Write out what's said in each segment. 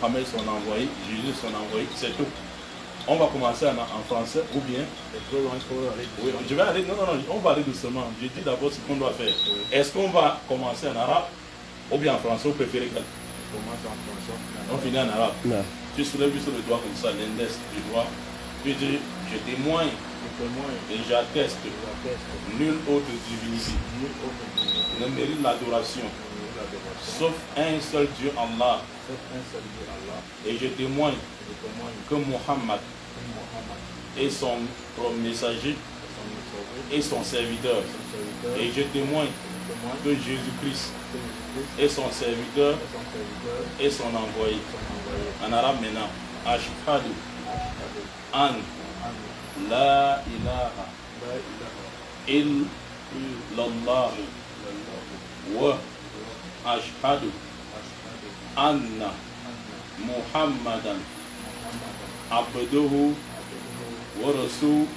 Mohamed son envoyé, Jésus son envoyé, c'est tout. On va commencer en français ou bien. Oui, je vais aller. Non, on va aller doucement. Je dis d'abord ce qu'on doit faire. Est-ce qu'on va commencer en arabe ou bien en français? Vous préférez quel? On commence en français. On finit en arabe. Non. Tu soulèves juste le doigt comme ça, l'index du doigt. Tu dis, je témoigne et j'atteste. Nulle autre divinité ne mérite l'adoration sauf un seul Dieu, Allah. Et je témoigne que Muhammad est son messager et son serviteur. Et je témoigne que Jésus-Christ est son serviteur et son envoyé. En arabe maintenant, Ashhadu an la ilaha illallah wa ashhadu anna Muhammadan abduhu wa rasuluhu.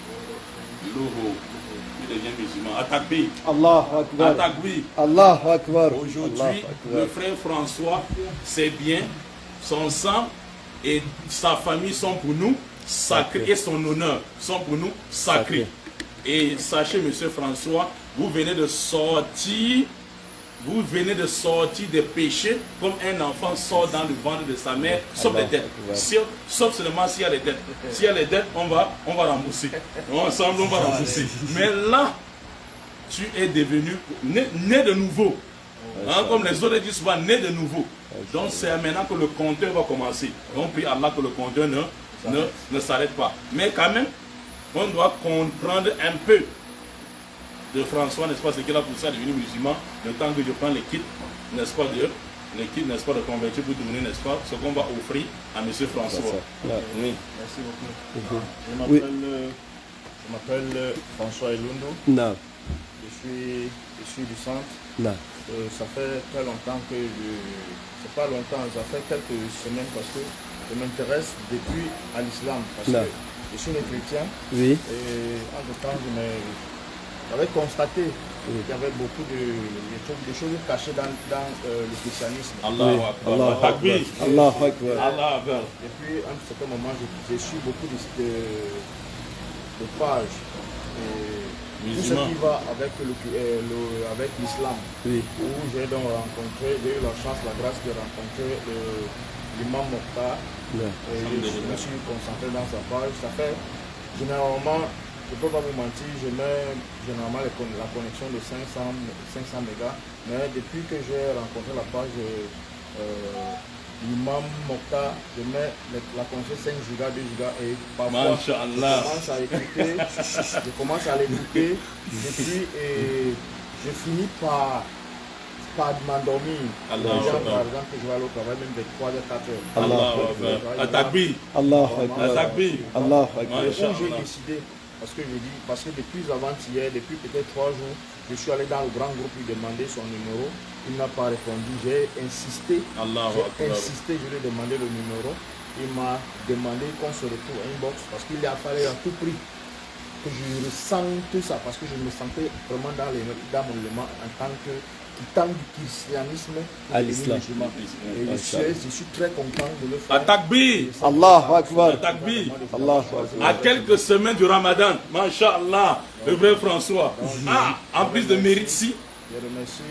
Il devient musulman. Atakbir. Allah Akbar. Atakbir. Allah Akbar. Aujourd'hui, le frère François, c'est bien, son sang et sa famille sont pour nous sacrés et son honneur sont pour nous sacrés. Et sachez, monsieur François, vous venez de sortir des péchés comme un enfant sort dans le ventre de sa mère, sauf les dettes. Sauf seulement s'il y a les dettes. S'il y a les dettes, on va rembourser. Ensemble, on va rembourser. Mais là, tu es devenu né de nouveau. Hein, comme les autres disent souvent, né de nouveau. Donc c'est maintenant que le compteur va commencer. Donc prie Allah que le compteur ne s'arrête pas. Mais quand même, on doit comprendre un peu de François, n'est-ce pas, ce qu'il a poussé à devenir musulman, le temps que je prends les kits, n'est-ce pas, de convertir pour devenir, n'est-ce pas, ce qu'on va offrir à M. François. Oui. Merci beaucoup. Je m'appelle François Elundo. Non. Je suis du centre. Non. Ça fait très longtemps que c'est pas longtemps, ça fait quelques semaines parce que je m'intéresse depuis à l'islam. Parce que je suis un chrétien. Oui. Et entre temps, j'avais constaté qu'il y avait beaucoup de choses cachées dans le christianisme. Allah Akbar. Allah Akbar. Allah Akbar. Et puis, à un certain moment, j'ai su beaucoup de pages. Tout ce qui va avec l'islam. Oui. Où j'ai donc j'ai eu la chance, la grâce de rencontrer l'imam Mokhtar. Et je me suis concentré dans sa page. Ça fait généralement, je ne peux pas vous mentir, je mets généralement la connexion de 500 mégas. Mais depuis que j'ai rencontré la page l'imam Mokhtar, je mets la connexion 5 gigas, 2 gigas et parfois je commence à l'écouter et puis je finis par m'endormir. Par exemple, que je vais aller au travail même de 3 à 4 heures. Allah Atakbir. Allah Akbar. Allah Akbar. J'ai décidé, parce que depuis avant-hier, depuis peut-être 3 jours, je suis allé dans le grand groupe lui demander son numéro. Il n'a pas répondu. J'ai insisté. Je lui ai demandé le numéro. Il m'a demandé qu'on se retrouve à inbox parce qu'il a fallu à tout prix que je ressente ça parce que je me sentais vraiment dans mon élément en tant que du christianisme à l'islam. Et je suis très content de le faire. Atakbir. Allah Akbar. Atakbir. Allah À quelques semaines du Ramadan, Masha'Allah, le vrai François. En plus de mérite si. Je remercie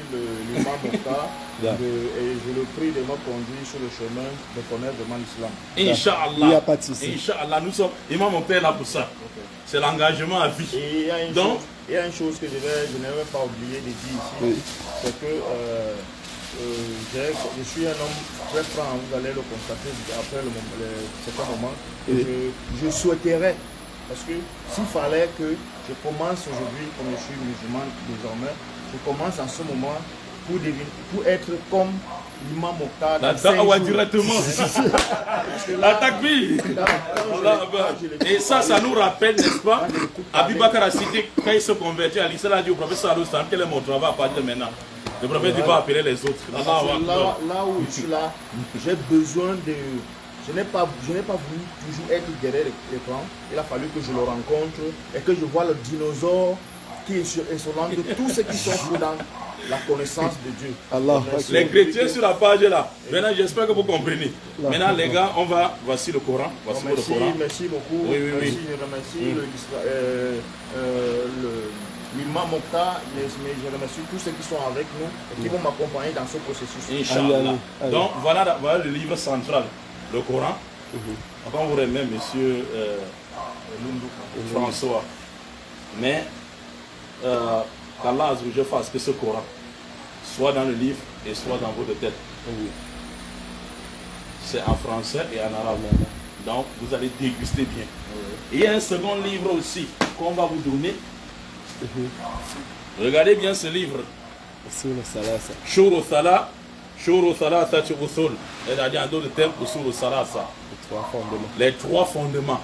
l'imam Mokhtar et je le prie de me conduire sur le chemin de connaître vraiment l'islam. Inch'Allah. Il n'y a pas de souci. Inch'Allah, nous sommes. Imam Mokhtar est là pour ça. Okay. C'est l'engagement à vie. Et il y a une chose que je n'avais pas oublié de dire ici. C'est que je suis un homme très franc, vous allez le constater après certains moments. Je souhaiterais, parce que s'il fallait que je commence aujourd'hui, comme je suis musulman désormais, je commence en ce moment pour être comme l'imam Mokhtar. La da'wa directement. La takbir. Et ça nous rappelle, n'est-ce pas, Abu Bakr a cité, quand il se convertit à l'islam, il a dit au prophète sallallahu alayhi wa sallam, quel est mon travail à partir de maintenant? Le prophète dit, va appeler les autres. Là où je suis là, j'ai besoin de... Je n'ai pas voulu toujours être derrière l'écran. Il a fallu que je le rencontre et que je vois le dinosaure qui est insolent de tous ceux qui sont la connaissance de Dieu. Allah. Les chrétiens sur la page là. Maintenant, j'espère que vous comprenez. Maintenant, les gars, voici le Coran. Voici le Coran. Merci beaucoup. Oui. Je remercie l'imam Mokhtar, mais je remercie tous ceux qui sont avec nous et qui vont m'accompagner dans ce processus. Inch'Allah. Donc, voilà le livre central, le Coran. Quand vous remet monsieur François. Mais qu'Allah je fasse que ce Coran soit dans le livre et soit dans votre tête. C'est en français et en arabe. Donc vous allez déguster bien. Il y a un second livre aussi qu'on va vous donner. Regardez bien ce livre. Shuru Salah, Tati Usul. C'est-à-dire en d'autres termes, Usul Salasa. Les trois fondements.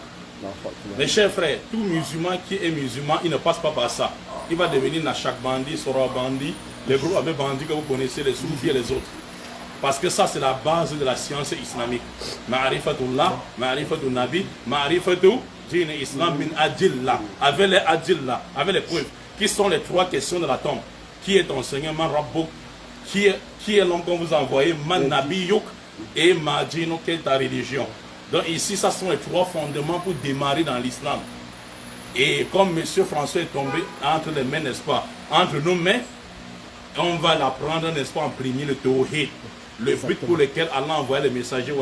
Mes chers frères, tout musulman qui est musulman, il ne passe pas par ça. Il va devenir Nachak Bandi, Sora Bandi, les groupes avec bandits que vous connaissez, les Soufis et les autres. Parce que ça, c'est la base de la science islamique. Ma'rifatullah, Ma'rifatul Nabi, Ma'rifatul Din Islam min Adillah. Avec les Adillah, avec les preuves, qui sont les trois questions de la tombe. Qui est ton Seigneur, Man Rabbouk? Qui est l'homme qu'on vous a envoyé, Man Nabiyuk? Et Madino, quelle est ta religion? Donc ici, ça sont les trois fondements pour démarrer dans l'islam. Et comme M. François est tombé entre les mains, n'est-ce pas, entre nos mains, on va l'apprendre, n'est-ce pas, en premier, le tawhid. Le but pour lequel Allah envoie les messagers,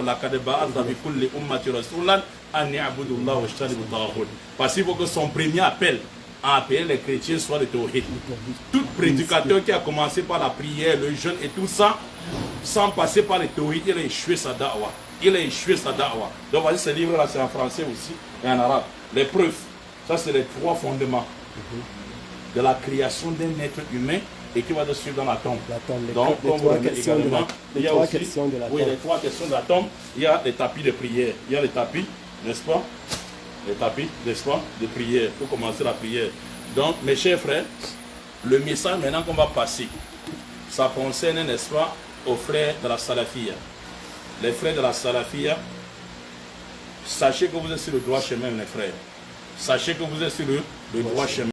parce qu'il faut que son premier appel à appeler les chrétiens soit le tawhid. Tout prédicateur qui a commencé par la prière, le jeûne et tout ça, sans passer par le tawhid, il a échoué sa da'wah. Donc voici ce livre-là, c'est en français aussi et en arabe. Les preuves, ça c'est les trois fondements de la création d'un être humain et qui va te suivre dans la tombe. Donc, les trois questions de la tombe. Il y a les tapis de prière. Il y a les tapis, n'est-ce pas? Les tapis, n'est-ce pas, de prière, pour commencer la prière. Donc, mes chers frères, le message maintenant qu'on va passer, ça concerne, n'est-ce pas, aux frères de la Salafia. Les frères de la Salafia, sachez que vous êtes sur le droit chemin, mes frères. Sachez que vous êtes sur le droit chemin.